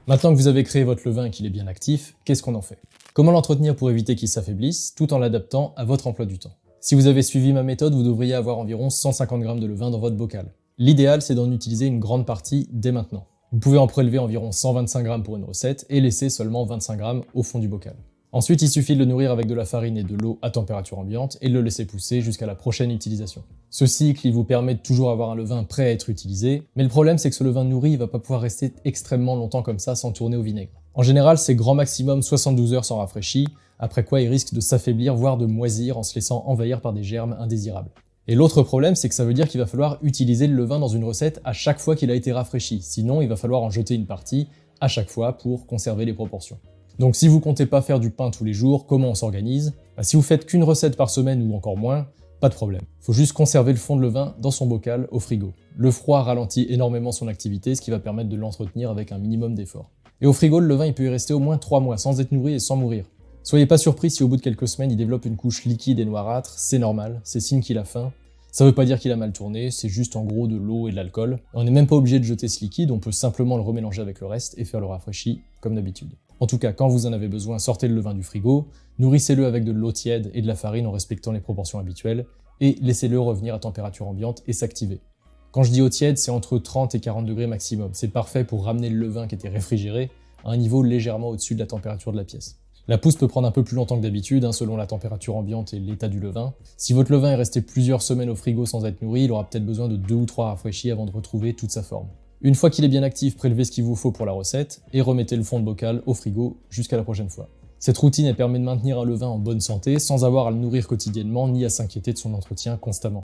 Maintenant que vous avez créé votre levain et qu'il est bien actif, qu'est-ce qu'on en fait? Comment l'entretenir pour éviter qu'il s'affaiblisse, tout en l'adaptant à votre emploi du temps? Si vous avez suivi ma méthode, vous devriez avoir environ 150 g de levain dans votre bocal. L'idéal, c'est d'en utiliser une grande partie dès maintenant. Vous pouvez en prélever environ 125 g pour une recette et laisser seulement 25 g au fond du bocal. Ensuite, il suffit de le nourrir avec de la farine et de l'eau à température ambiante et de le laisser pousser jusqu'à la prochaine utilisation. Ce cycle, il vous permet de toujours avoir un levain prêt à être utilisé, mais le problème c'est que ce levain nourri, il va pas pouvoir rester extrêmement longtemps comme ça sans tourner au vinaigre. En général, c'est grand maximum 72 heures sans rafraîchi, après quoi il risque de s'affaiblir, voire de moisir en se laissant envahir par des germes indésirables. Et l'autre problème, c'est que ça veut dire qu'il va falloir utiliser le levain dans une recette à chaque fois qu'il a été rafraîchi, sinon il va falloir en jeter une partie à chaque fois pour conserver les proportions. Donc si vous comptez pas faire du pain tous les jours, comment on s'organise? Si vous faites qu'une recette par semaine ou encore moins, pas de problème. Faut juste conserver le fond de levain dans son bocal au frigo. Le froid ralentit énormément son activité, ce qui va permettre de l'entretenir avec un minimum d'effort. Et au frigo, le levain il peut y rester au moins 3 mois sans être nourri et sans mourir. Soyez pas surpris si au bout de quelques semaines il développe une couche liquide et noirâtre, c'est normal, c'est signe qu'il a faim. Ça veut pas dire qu'il a mal tourné, c'est juste en gros de l'eau et de l'alcool. On n'est même pas obligé de jeter ce liquide, on peut simplement le remélanger avec le reste et faire le rafraîchi comme d'habitude. En tout cas, quand vous en avez besoin, sortez le levain du frigo, nourrissez-le avec de l'eau tiède et de la farine en respectant les proportions habituelles, et laissez-le revenir à température ambiante et s'activer. Quand je dis eau tiède, c'est entre 30 et 40 degrés maximum. C'est parfait pour ramener le levain qui était réfrigéré à un niveau légèrement au-dessus de la température de la pièce. La pousse peut prendre un peu plus longtemps que d'habitude, selon la température ambiante et l'état du levain. Si votre levain est resté plusieurs semaines au frigo sans être nourri, il aura peut-être besoin de 2 ou 3 rafraîchis avant de retrouver toute sa forme. Une fois qu'il est bien actif, prélevez ce qu'il vous faut pour la recette et remettez le fond de bocal au frigo jusqu'à la prochaine fois. Cette routine elle permet de maintenir un levain en bonne santé sans avoir à le nourrir quotidiennement ni à s'inquiéter de son entretien constamment.